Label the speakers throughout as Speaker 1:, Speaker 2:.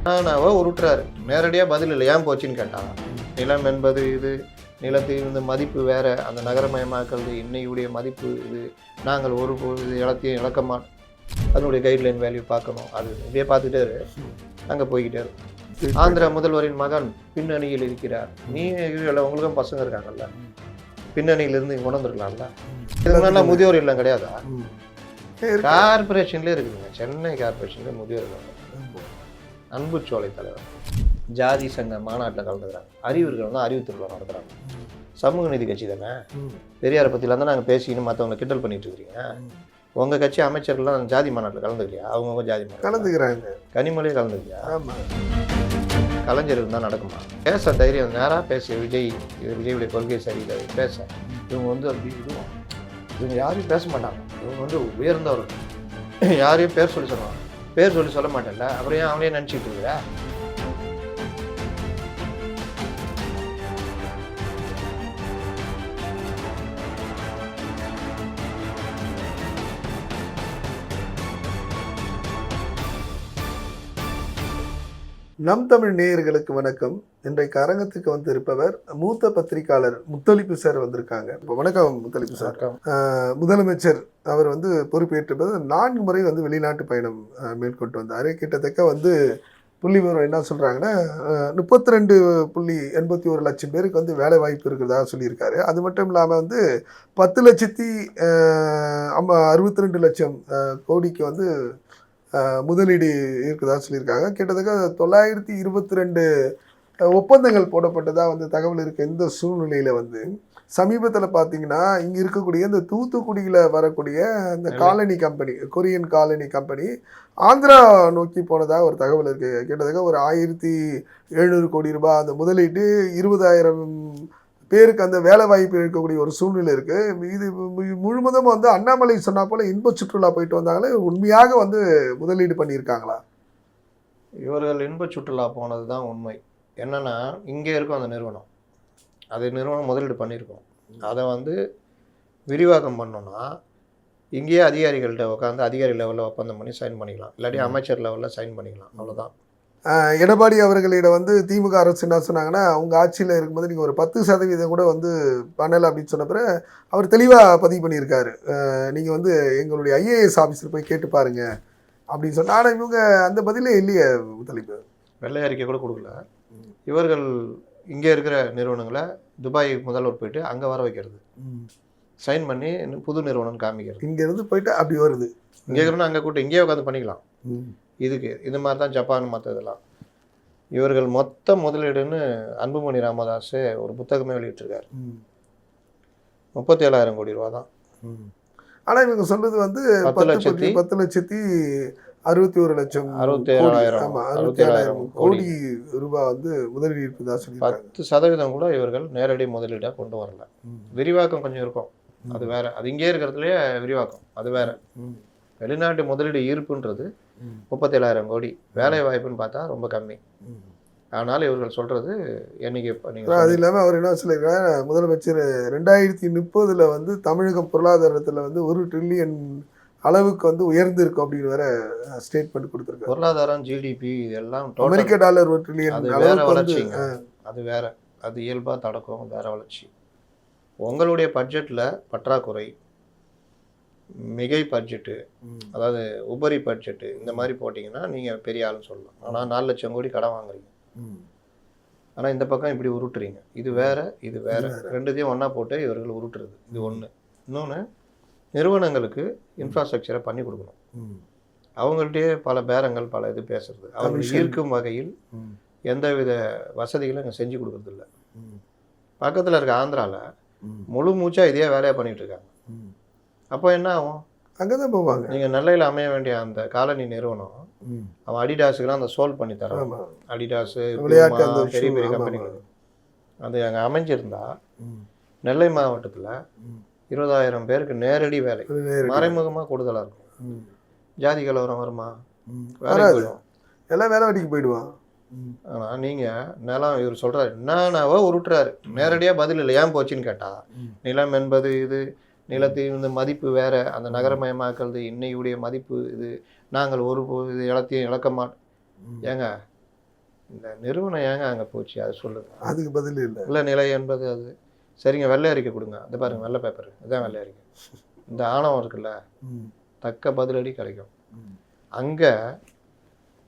Speaker 1: நானாவோ உருட்டுறாரு. நேரடியாக பதில் இல்லை, ஏன் போச்சுன்னு கேட்டான். நிலம் என்பது இது, நிலத்தில் இருந்த மதிப்பு வேற, அந்த நகரமயமாக்கிறது இன்னையுடைய மதிப்பு இது, நாங்கள் ஒரு இது இழத்தையும் இழக்க மாட்டோம், அதனுடைய கைட்லைன் வேல்யூ பார்க்கணும். அது இப்படியே பார்த்துட்டே அங்கே போய்கிட்டே இருக்கும். ஆந்திரா முதல்வரின் மகன் பின்னணியில் இருக்கிறார். நீ உங்களுக்கும் பசங்க இருக்காங்கல்ல, பின்னணியிலிருந்து இங்கே கொண்டு வந்துருக்கலாம்ல. இது மாதிரிலாம் முதியோர் இல்லம் கிடையாதா? கார்பரேஷன்லேயே இருக்குதுங்க, சென்னை கார்பரேஷன்லேயே முதியோர் இல்லம். அன்புச்சோலை தலைவர் ஜாதி சங்க மாநாட்டில் கலந்துக்கிறாங்க. அறிவுர்கள் தான் அறிவு திருவிழா நடத்துகிறாங்க. சமூக நீதி கட்சி தானே, பெரியாரை பற்றிலாம் தான் நாங்கள் பேசிக்கின்னு மற்றவங்களை கிண்டல் பண்ணிட்டு இருக்கிறீங்க. உங்கள் கட்சி அமைச்சர்கள்லாம் ஜாதி மாநாட்டில் கலந்துக்கலையா? அவங்கவுங்க ஜாதி மாநாட்டில் கலந்துக்கிறாங்க. கனிமொழியே கலந்துக்கலையா? கலைஞர்கள் தான் நடக்குமா? பேச தைரியம் நேராக பேச விஜய், விஜயுடைய கொள்கை சரியில்லை பேச. இவங்க வந்து அப்படி இதுவும் இவங்க யாரையும் பேச மாட்டாங்க. இவங்க வந்து உயர்ந்தவர்கள், யாரையும் பேர் சொல்லி சொல்லுவாங்க. பேர் சொல்லி சொல்ல மாட்டேன்ல, அப்புறம் ஏன் அவங்களே நினச்சிட்டு இருக்கிற?
Speaker 2: நம் தமிழ் நேயர்களுக்கு வணக்கம். இன்றைக்கு அரங்கத்துக்கு வந்து இருப்பவர் மூத்த பத்திரிகையாளர் முத்தலிப்பு சார் வந்திருக்காங்க. இப்போ வணக்கம் முத்தலிப்பு சார். முதலமைச்சர் அவர் வந்து பொறுப்பேற்றது 4 முறை வந்து வெளிநாட்டு பயணம் மேற்கொண்டு வந்தார். கிட்டத்தட்ட வந்து புள்ளி விவரம் என்ன சொல்கிறாங்கன்னா 32.81 லட்சம் பேருக்கு வந்து வேலை வாய்ப்பு இருக்கிறதா சொல்லியிருக்காரு. அது மட்டும் இல்லாமல் வந்து 10,62 லட்சம் கோடிக்கு வந்து முதலீடு இருக்குதா சொல்லியிருக்காங்க. கிட்டத்தட்ட 922 ஒப்பந்தங்கள் போடப்பட்டதாக வந்து தகவல் இருக்குது. இந்த சூழ்நிலையில் வந்து சமீபத்தில் பார்த்தீங்கன்னா இங்கே இருக்கக்கூடிய இந்த தூத்துக்குடியில் வரக்கூடிய இந்த colony company, Korean colony company Andhra நோக்கி போனதாக ஒரு தகவல் இருக்குது. கிட்டத்தட்ட ஒரு 1700 கோடி ரூபாய் அந்த முதலீட்டு 20,000 பேருக்கு அந்த வேலை வாய்ப்பு இருக்கக்கூடிய ஒரு சூழ்நிலை இருக்குது. இது முழுவதும் வந்து அண்ணாமலை சொன்னா போல இன்ப சுற்றுலா போயிட்டு வந்தாங்களே, உண்மையாக வந்து முதலீடு பண்ணியிருக்காங்களா?
Speaker 1: இவர்கள் இன்ப சுற்றுலா போனது தான் உண்மை. என்னென்னா இங்கே இருக்கும் அந்த நிறுவனம், அது நிறுவனம் முதலீடு பண்ணியிருக்கோம். அதை வந்து விரிவாக்கம் பண்ணோன்னா இங்கேயே அதிகாரிகள்கிட்ட உட்காந்து அதிகாரி லெவலில் ஒப்பந்தம் பண்ணி சைன் பண்ணிக்கலாம், இல்லாட்டி அமைச்சர் லெவலில் சைன் பண்ணிக்கலாம், அவ்வளோதான்.
Speaker 2: எடப்பாடி அவர்களிடம் வந்து திமுக அரசு என்ன சொன்னாங்கன்னா, அவங்க ஆட்சியில் இருக்கும்போது நீங்கள் ஒரு 10% கூட வந்து பண்ணலை அப்படின்னு சொன்ன பிறகு அவர் தெளிவாக பதிவு பண்ணியிருக்காரு. நீங்கள் வந்து எங்களுடைய ஐஏஎஸ் ஆஃபீஸர் போய் கேட்டு பாருங்க அப்படின்னு சொன்னால். ஆனால் இவங்க அந்த பதிலே இல்லையே தலைப்பு.
Speaker 1: வெள்ளை அறிக்கை கூட கொடுக்கல. இவர்கள் இங்கே இருக்கிற நிறுவனங்களை துபாய் முதல்வர் போயிட்டு அங்கே வர வைக்கிறது, சைன் பண்ணி புது நிறுவனம் காமிக்கிறது.
Speaker 2: இங்கேருந்து போயிட்டு அப்படி வருது,
Speaker 1: இங்கே இருக்கிறோன்னா அங்கே கூட்டு இங்கேயே உட்காந்து பண்ணிக்கலாம். இதுக்கு இது மாதிரி தான் ஜப்பான் மற்றதெல்லாம். இவர்கள் மொத்த முதலீடுன்னு அன்புமணி ராமதாஸ் ஒரு புத்தகமே வெளியிட்டிருக்காரு. 37,000 கோடி ரூபா தான்.
Speaker 2: ஆனால் இவங்க சொல்றது வந்து 10,61,00,000 கோடி ரூபாய் வந்து முதலீடு இருக்குதா சொல்லி.
Speaker 1: 10% கூட இவர்கள் நேரடி முதலீடாக கொண்டு வரல. விரிவாக்கம் கொஞ்சம் இருக்கும், அது வேற. அது இங்கே இருக்கிறதுலையே விரிவாக்கம் அது வேற. வெளிநாட்டு முதலீடு ஈர்ப்புன்றது 37,000 கோடி, வேலை வாய்ப்புன்னு பார்த்தா ரொம்ப கம்மி. ஆனால் இவர்கள் சொல்றது என்னைக்கு நீங்கள்
Speaker 2: அது இல்லாமல் அவர் என்ன சொல்லியிருக்காரு, முதலமைச்சர் 2030 வந்து தமிழகம் பொருளாதாரத்தில் வந்து 1 ட்ரில்லியன் அளவுக்கு வந்து உயர்ந்திருக்கும் அப்படின்னு வேற ஸ்டேட்மெண்ட் கொடுத்துருக்காரு.
Speaker 1: பொருளாதாரம், ஜிடிபி இதெல்லாம்
Speaker 2: அமெரிக்க டாலர் 1 ட்ரில்லியன் அளவுக்கு
Speaker 1: வளர்ச்சிங்க. அது வேற, அது இயல்பாக தடக்கும், வேற வளர்ச்சி. உங்களுடைய பட்ஜெட்டில் பற்றாக்குறை, மிகை பட்ஜெட்டு, அதாவது உபரி பட்ஜெட்டு, இந்த மாதிரி போட்டிங்கன்னா நீங்கள் பெரிய ஆளுன்னு சொல்லலாம். ஆனால் 4 லட்சம் கோடி கடன் வாங்குறீங்க. ஆனால் இந்த பக்கம் இப்படி உருட்டுறீங்க. இது வேற, இது வேற, ரெண்டுத்தையும் ஒன்றா போட்டு இவர்கள் உருட்டுறது. இது ஒன்று. இன்னொன்று, நிறுவனங்களுக்கு இன்ஃப்ராஸ்ட்ரக்சரை பண்ணி கொடுக்கணும். அவங்கள்ட்டே பல பேரங்கள், பல இது பேசுறது, அவர்கள் ஈர்க்கும் வகையில் எந்தவித வசதிகளும் இங்கே செஞ்சு கொடுக்குறது இல்லை. பக்கத்தில் இருக்க ஆந்திராவில் முழு மூச்சாக இதே வேலையாக பண்ணிகிட்டு இருக்காங்க. அப்போ என்ன ஆகும்?
Speaker 2: அங்கே தான் போவாங்க.
Speaker 1: நீங்கள் நெல்லையில் அமைய வேண்டிய அந்த காலனி நிறுவனம், அவன் அடிடாஸுக்கெல்லாம் அந்த சோல் பண்ணி தரான். அடிடாஸு, பெரிய பெரிய கம்பெனிகளுக்கு அது அங்கே அமைஞ்சிருந்தா நெல்லை மாவட்டத்தில் 20,000 பேருக்கு நேரடி வேலை, மறைமுகமாக கூடுதலாக இருக்கும். ஜாதி கலவரம் வருமா? வேலைக்கு போயிடுவோம்,
Speaker 2: எல்லாம் வேலை வெட்டிக்கு போயிடுவான்.
Speaker 1: ஆனால் நீங்கள் நிலம், இவர் சொல்கிறார் என்னன்னாவோ உருட்டுறாரு. நேரடியாக பதில் இல்லை, ஏன் போச்சுன்னு கேட்டால், நிலம் என்பது இது, நிலத்தில் இருந்த மதிப்பு வேற, அந்த நகரமயமாக்கிறது இன்னையுடைய மதிப்பு இது, நாங்கள் ஒரு இது இழத்தையும் இழக்க மாட்டோம். ஏங்க இந்த நிறுவனம் ஏங்க அங்கே போச்சு அது சொல்லுங்க.
Speaker 2: அதுக்கு பதில் இல்லை.
Speaker 1: இல்லை நிலை என்பது அது சரிங்க. வெள்ளை அறிக்கை கொடுங்க, அது பாருங்க வெள்ளை பேப்பர், இதுதான் வெள்ளை அறிக்கை. இந்த ஆணவம் இருக்குல்ல, தக்க பதிலடி கிடைக்கும். அங்கே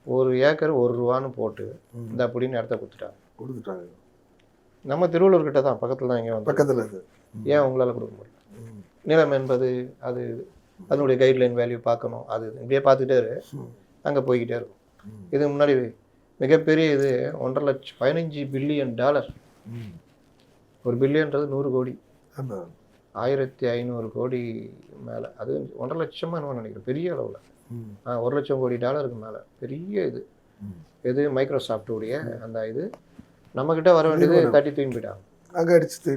Speaker 1: 1 ஏக்கர் 1 ரூபான்னு போட்டு இந்த அப்படின்னு இடத்த கொடுத்துட்டாங்க. நம்ம திருவள்ளூர் கிட்ட தான், பக்கத்தில் தான். இங்கே வந்து
Speaker 2: பக்கத்தில் அது
Speaker 1: ஏன் உங்களால் கொடுக்க முடியல? நிலம் என்பது அது அதனுடைய கைட்லைன் வேல்யூ பார்க்கணும். அது இப்படியே பார்த்துட்டே அங்கே போய்கிட்டே இருக்கும். இதுக்கு முன்னாடி மிகப்பெரிய இது 1.5 லட்சம் $15 பில்லியன். ஒரு பில்லியன்றது 100 கோடி. 1500 கோடி மேலே. அது 1.5 லட்சமாக என்னன்னு நினைக்கிறேன், பெரிய அளவில். 1 லட்சம் கோடி டாலருக்கு மேலே பெரிய இது. இது மைக்ரோசாஃப்டுடைய அந்த இது நம்மக்கிட்ட வர வேண்டியது தட்டி தூக்கி போயிட்டாங்க.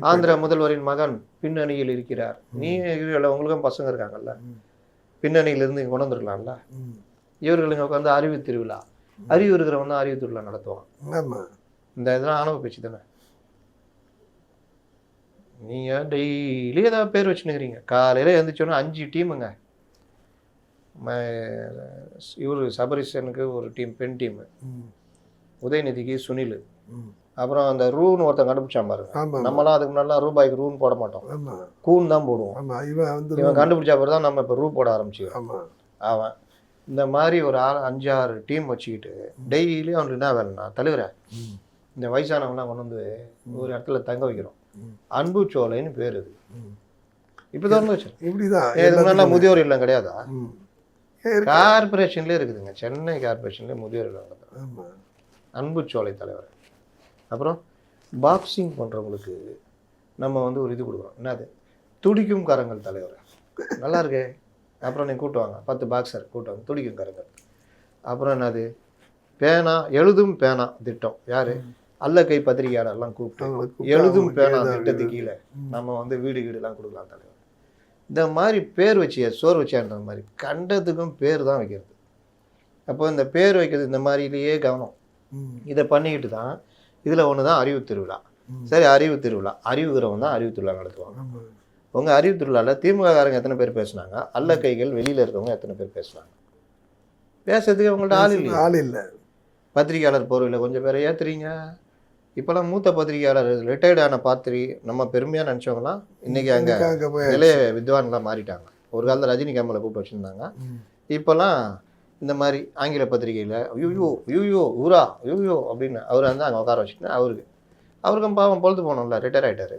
Speaker 1: ஆந்திரா முதல்வரின் மகன் பின்னணியில் இருக்கிறார். நீ உங்களுக்கும் பசங்க இருக்காங்கல்ல, பின்னணியிலிருந்து இங்கே கொண்டு வந்துருக்கலாம்ல. இவர்களுக்கு உட்காந்து அறிவு திருவிழா, அறிவு இருக்கிறவங்க தான் அறிவு திருவிழா நடத்துவாங்க. இந்த இதெல்லாம் ஆணவ பேச்சு தானே. நீங்கள் டெய்லி ஏதாவது பேர் வச்சுன்னுக்கிறீங்க. காலையில் எழுந்திரிச்சோன்னா 5 டீமுங்க. இவர் சபரிசனுக்கு ஒரு டீம், பெண் டீமு. உதயநிதிக்கு சுனில். அப்புறம் அந்த ரூன்னு ஒருத்தன் கண்டுபிடிச்சான் பாருங்க. நம்மளாம் அதுக்கு முன்னாடிலாம் ரூபாய்க்கு ரூன்னு போட மாட்டோம், கூன் தான் போடுவோம். இவன் கண்டுபிடிச்சா பிறகு தான் நம்ம இப்போ ரூ போட ஆரம்பிச்சிக்கிறோம். அவன் இந்த மாதிரி ஒரு 5-6 டீம் வச்சுக்கிட்டு டெய்லியும் அவனுக்கு என்ன வேலைன்னா, தலைவரை இந்த வயசானவங்களாம் கொண்டு வந்து ஒரு இடத்துல தங்க வைக்கிறோம். அன்பு சோலைன்னு பேர். இது இப்போ தான் வச்சு இப்படிதான். முதியோர் இல்லம் கிடையாதா? கார்பரேஷன்லேயே இருக்குதுங்க, சென்னை கார்பரேஷன்லேயே முதியோர் இல்லம். அன்பு சோலை தலைவர். அப்புறம் பாக்ஸிங் பண்ணுறவங்களுக்கு நம்ம வந்து ஒரு இது கொடுக்குறோம். என்னது, துடிக்கும் கரங்கள் தலைவர். நல்லா இருக்கே. அப்புறம் நீங்கள் கூட்டுவாங்க 10 பாக்ஸர் கூட்டுவாங்க, துடிக்கும் கரங்கள். அப்புறம் என்னது, பேனா, எழுதும் பேனா திட்டம். யார்? அல்லக்கை பத்திரிகையாளர்லாம் கூப்பிட்டு எழுதும் பேனா திட்டத்துக்கு கீழே நம்ம வந்து வீடு வீடுலாம் கொடுக்கலாம் தலைவர். இந்த மாதிரி பேர் வச்சு சோறு வச்சான்ற மாதிரி கண்டதுக்கும் பேர் தான் வைக்கிறது. அப்போ இந்த பேர் வைக்கிறது இந்த மாதிரிலேயே கவனம். இதை பண்ணிக்கிட்டு தான் இதில் ஒன்று தான் அறிவு திருவிழா. சரி, அறிவு திருவிழா, அறிவுகிறவங்க தான் அறிவு திருவிழா நடத்துவாங்க. உங்கள் அறிவு திருவிழாவில் திமுககாரங்க எத்தனை பேர் பேசுனாங்க? அல்ல கைகள் வெளியில் இருக்கவங்க எத்தனை பேர் பேசுனாங்க? பேசுறதுக்கு அவங்கள்ட்ட ஆள் இல்லை. பத்திரிகையாளர் போர்வையில் கொஞ்சம் பேரை ஏற்றுறீங்க. இப்போலாம் மூத்த பத்திரிகையாளர், ரிட்டையர்டான நம்ம பெருமையாக நினச்சவங்களாம் இன்றைக்கி அங்கே நிலைய வித்வான்லாம் மாறிட்டாங்க. ஒரு காலத்தில் ரஜினி கமலை கூப்பிட்டு வச்சுருந்தாங்க. இப்போலாம் இந்த மாதிரி ஆங்கில பத்திரிகையில் யூயோ ஊரா யூயோ அப்படின்னு அவர் வந்து அங்கே உட்கார வச்சுட்டு அவருக்கும் பாவம் பொழுது போனோம்ல, ரிட்டையர் ஆகிட்டாரு.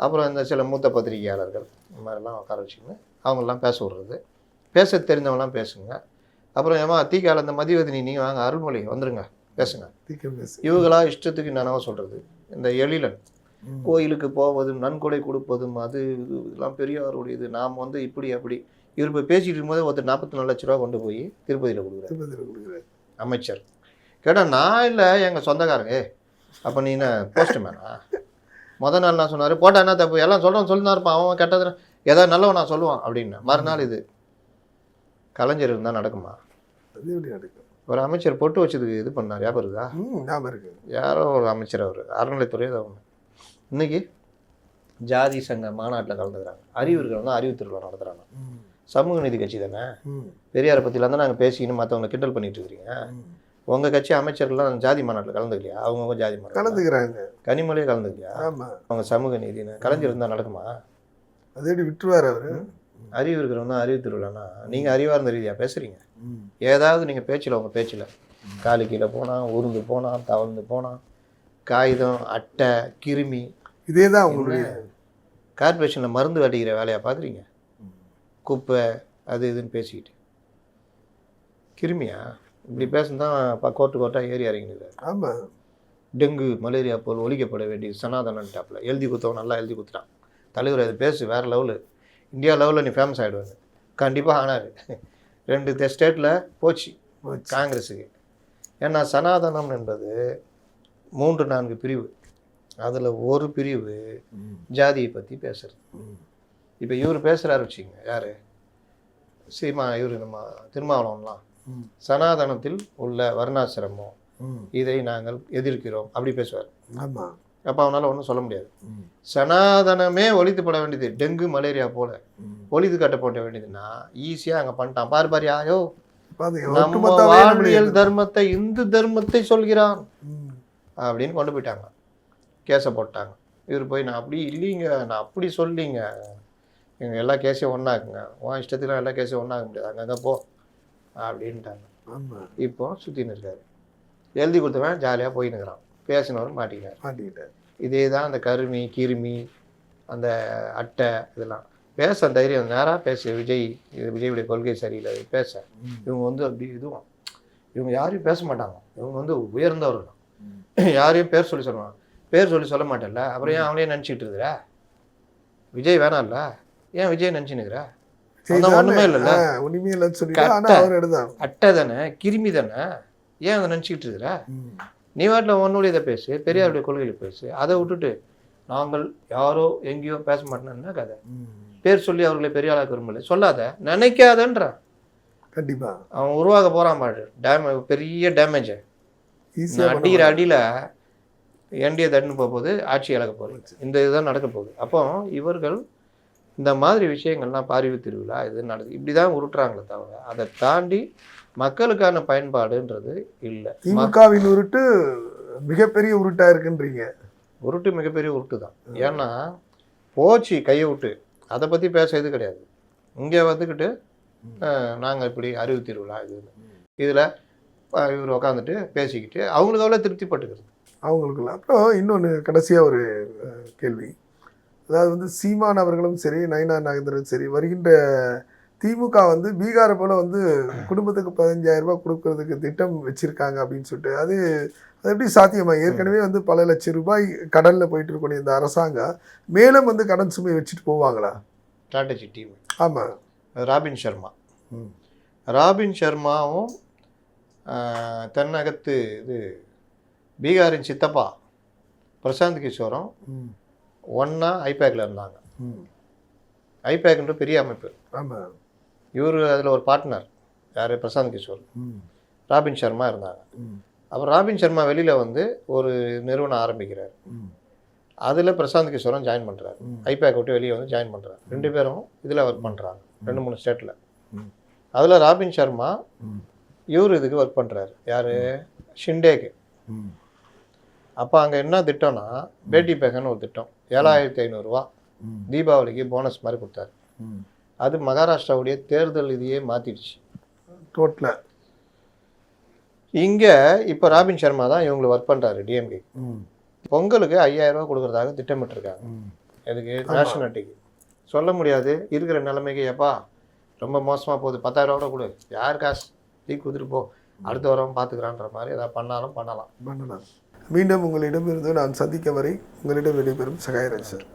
Speaker 1: அப்புறம் இந்த சில மூத்த பத்திரிகையாளர்கள் இந்த மாதிரிலாம் உட்கார வச்சுக்கின்னு அவங்களாம் பேச விடுறது. பேச தெரிஞ்சவங்களாம் பேசுங்க. அப்புறம் ஏமா தீக்கால இந்த மதிவதனி நீங்கள் வாங்க, அருள்மொழி வந்துருங்க பேசுங்க. இவங்களா இஷ்டத்துக்கு என்னவோ சொல்கிறது. இந்த எழிலன் கோயிலுக்கு போவதும் நன்கொடை கொடுப்பதும் அது இதெல்லாம் பெரியவருடையது, நாம் வந்து இப்படி அப்படி. இவர் இப்போ பேசிகிட்டு இருக்கும்போது ஒருத்தர் 44 லட்ச ரூபா கொண்டு போய் திருப்பதியில் கொடுக்குறாரு அமைச்சர். கேட்டால் நான் இல்லை, எங்கள் சொந்தக்காரங்க. அப்போ நீ என்ன போஸ்ட்மேனா? முதல் நாள் நான் சொன்னார், போட்டா என்ன தப்பு, எல்லாம் சொல்லுதான் இருப்பான், அவன் கெட்டது ஏதாவது நல்லவன் நான் சொல்லுவான் அப்படின்னு. மறுநாள் இது கலைஞர் இருந்தால் நடக்குமா? ஒரு அமைச்சர் பொட்டு வச்சதுக்கு இது பண்ணார், ஞாபகம் இருக்கா? ஞாபகம் இருக்கு. யாரோ ஒரு அமைச்சர், அவர் அறநிலைத்துறை தான். அவங்க இன்னைக்கு ஜாதி சங்க மாநாட்டில் கலந்துக்கிறாங்க. அறிவு இருக்கிறவங்க அறிவு திருவிழா நடத்துகிறாங்க. சமூக நீதி கட்சி தானே. பெரியாரை பற்றிலாம் தான் நாங்கள் பேசிக்கணும், மற்றவங்களை கிண்டல் பண்ணிட்டு இருக்கிறீங்க. உங்கள் கட்சி அமைச்சர்கள்லாம் ஜாதி மாநாட்டில் கலந்துக்கலையா? அவங்கவுங்க ஜாதி மாநாட்டில் கலந்துக்கிறாங்க. கனிமொழியே கலந்துக்கலையா? அவங்க சமூக நீதினு கலைஞர் இருந்தால் நடக்குமா? அது எப்படி விட்டுருவார் அவர்? அறிவு இருக்கிறவங்க அறிவு திருவிழானா நீங்கள் அறிவார்ந்த ரீதியாக பேசுகிறீங்க. ஏதாவது நீங்கள் பேச்சில், உங்கள் பேச்சில் காலு கீழே போனால், உருந்து போனால், தவழ்ந்து போனால், காகிதம், அட்டை, கிருமி, இதே தான் உங்களுடைய கார்பரேஷனில் மருந்து அடிக்கிற வேலையாக பார்க்குறீங்க. குப்பை அது இதுன்னு பேசிக்கிட்டு கிருமியா இப்படி பேசுனதான் கோர்ட்டாக ஏறி இறங்கிடுறாரு. ஆமாம். டெங்கு மலேரியா போல் ஒழிக்கப்பட வேண்டியது சனாதனன் டாப்பில் எழுதி கொடுத்தவன் நல்லா எழுதி கொடுத்துட்டான். தலைவர் அது பேசு வேறு லெவலு, இந்தியா லெவலில் நீ ஃபேமஸ் ஆகிடுவாங்க. கண்டிப்பாக ஆனார். 2 ஸ்டேட்டில் போச்சு காங்கிரஸுக்கு. ஏன்னா சனாதனம் என்பது 3-4 பிரிவு. அதில் ஒரு பிரிவு ஜாதியை பற்றி பேசுறது. இப்போ இவர் பேசுகிறாரு வச்சுங்க, யார்? இவர் நம்ம திருமாவளவன்லாம் சனாதனத்தில் உள்ள வர்ணாசிரமம் இதை நாங்கள் எதிர்க்கிறோம் அப்படி பேசுவார். ஆமாம். அப்போ அவனால் ஒன்றும் சொல்ல முடியாது. சனாதனமே ஒழித்துப்பட வேண்டியது, டெங்கு மலேரியா போல ஒழித்து கட்டப்பட வேண்டியதுன்னா ஈஸியாக அங்கே பண்ணிட்டான். பாரு யாயோ
Speaker 2: பாத்தீங்க,
Speaker 1: நம்ம
Speaker 2: ஒட்டுமொத்தமாவே நம்முடைய
Speaker 1: வாழ்வியல் தர்மத்தை இந்து தர்மத்தை சொல்கிறான்
Speaker 2: ம்.
Speaker 1: அப்படின்னு கொண்டு போயிட்டாங்க. கேஸை போட்டாங்க. இவர் போய் நான் அப்படி இல்லைங்க, நான் அப்படி சொல்லிங்க, எங்கள் எல்லா கேஸையும் ஒன்றாக்குங்க, உன் இஷ்டத்துலாம் எல்லா கேஸையும் ஒன்றாக்க முடியாது, அங்கங்கே போ அப்படின்ட்டாங்க.
Speaker 2: ஆமா,
Speaker 1: இப்போ சுற்றின்னு இருக்காரு. எழுதி கொடுத்தவன் ஜாலியாக போயின்னுக்கிறான், பேசினவரும் மாட்டிக்கிறார்.
Speaker 2: மாட்டிக்கிட்டார்.
Speaker 1: இதே தான் அந்த கருமி கிருமி அந்த அட்டை இதெல்லாம் பேச தைரியம் நேராக பேசு. விஜய் இது விஜயுடைய கொள்கை சரியில்லை பேச. இவங்க வந்து அப்படி இதுவும் இவங்க யாரையும் பேச மாட்டாங்க. இவங்க வந்து உயர்ந்தவர்கள். யாரையும் பேர் சொல்லி சொல்லுவாங்க. பேர் சொல்லி சொல்ல மாட்டேன்ல, அப்புறம் ஏன் அவங்களே நினச்சிக்கிட்டு இருக்கிற? விஜய் வேணாம்ல, ஏன் விஜய் நினச்சின்னுக்கிற? அதான் ஒன்றுமே இல்லைல்ல,
Speaker 2: ஒண்ணுமே இல்லைன்னு சொல்லிட்டு ஆனா அவர் எடுத்தாங்க.
Speaker 1: அட்டை தானே, கிருமி தானே, ஏன் அதை நினச்சிக்கிட்டு இருக்கிற? நீ வாட்டில் உன்னுடைய இதை பேசு, பெரியாருடைய கொள்கையில் பேசு. அதை விட்டுட்டு நாங்கள் யாரோ எங்கேயோ பேச மாட்டேன்னா கதை. பேர் சொல்லி அவர்களை பெரிய ஆளாக்க விரும்பல, சொல்லாத, நினைக்காதன்றான்.
Speaker 2: கண்டிப்பா
Speaker 1: அவன் உருவாக போகிறான் பாரு, பெரிய டேமேஜை.
Speaker 2: ஈஸியா
Speaker 1: அடிக்கிற அடியில் என்டிஏ தட்டுன்னு போகும்போது ஆட்சி இழக்க போகுது. இந்த இதுதான் நடக்க போகுது. அப்போ இவர்கள் இந்த மாதிரி விஷயங்கள்லாம் பாரிவு திருவிழா இது நடக்குது, இப்படி தான் உருட்டுறாங்களே தவிர அதை தாண்டி மக்களுக்கான பயன்பாடுன்றது இல்லை.
Speaker 2: திமுகவின் உருட்டு மிகப்பெரிய உருட்டா இருக்குன்றீங்க.
Speaker 1: உருட்டு மிகப்பெரிய உருட்டு தான். ஏன்னா போச்சு கையை விட்டு, அதை பற்றி பேச இது கிடையாது. இங்கே வந்துக்கிட்டு நாங்கள் இப்படி அறிவு திருவிழா இதுன்னு இதில் இவர் உட்காந்துட்டு பேசிக்கிட்டு அவங்களுக்கு அவ்வளோ திருப்திப்பட்டுக்கிறது
Speaker 2: அவங்களுக்குள்ள. அப்புறம் இன்னொன்று கடைசியாக ஒரு கேள்வி. அதாவது வந்து சீமான் அவர்களும் சரி, நயினார் நாகேந்திரனும் சரி, வருகின்ற திமுக வந்து பீகாரை போல் வந்து குடும்பத்துக்கு 15,000 ரூபாய் கொடுக்கறதுக்கு திட்டம் வச்சுருக்காங்க அப்படின்னு சொல்லிட்டு, அது எப்படி சாத்தியமா? ஏற்கனவே வந்து பல லட்சம் ரூபாய் கடனில் போயிட்டு இருக்கக்கூடிய இந்த அரசாங்கம் மேலும் வந்து கடன் சுமை வச்சுட்டு போவாங்களா?
Speaker 1: Strategy team.
Speaker 2: ஆமாம்,
Speaker 1: ராபின் சர்மா. ராபின் சர்மாவும் தென்னகத்து இது பீகாரின் சித்தப்பா பிரசாந்த் கிஷோரும் ஒன்றா ஐபேக்கில் இருந்தாங்க. ஐபேக்ன்ற பெரிய அமைப்பு.
Speaker 2: ஆமாம்,
Speaker 1: இவர் அதில் ஒரு பார்ட்னர் யார், பிரசாந்த் கிஷோர். ராபின் சர்மா இருந்தாங்க. அப்புறம் ராபின் சர்மா வெளியில் வந்து ஒரு நிறுவனம் ஆரம்பிக்கிறார். அதில் பிரசாந்த் கிஷோரும் ஜாயின் பண்ணுறாரு. ஐபேக் விட்டு வெளியே வந்து ஜாயின் பண்ணுறாரு. 2 பேரும் இதில் ஒர்க் பண்ணுறாங்க 2-3 ஸ்டேட்டில். அதில் ராபின் சர்மா இவர் இதுக்கு ஒர்க் பண்ணுறாரு, யார், ஷிண்டேக்கு. அப்போ அங்கே என்ன திட்டம்னா பேட்டி பேக்கன்னு ஒரு திட்டம், 7,500 ரூபா தீபாவளிக்கு போனஸ் மாதிரி கொடுத்தாரு. அது மகாராஷ்டிராவுடைய தேர்தல் இதையே மாற்றிடுச்சு
Speaker 2: டோட்டலாக.
Speaker 1: இங்கே இப்போ ராபின் சர்மா தான் இவங்களுக்கு ஒர்க் பண்ணுறாரு டிஎம்கே. பொங்கலுக்கு 5,000 ரூபா கொடுக்குறதாக திட்டமிட்டுருக்காங்க. எதுக்கு? நேஷனாலிட்டிக்கு. சொல்ல முடியாது இருக்கிற நிலைமைக்கு. எப்பா ரொம்ப மோசமாக போகுது, 10,000 ரூபா கொடு, யார் காசு தீ குதிட்டு போ, அடுத்த வாரம் பார்த்துக்கிறான்ற மாதிரி ஏதாவது பண்ணலாம்.
Speaker 2: மீண்டும் உங்களிடமிருந்து நான் சந்திக்க வரை உங்களிடம் விடைபெறும் சகாயராஜ் சார்.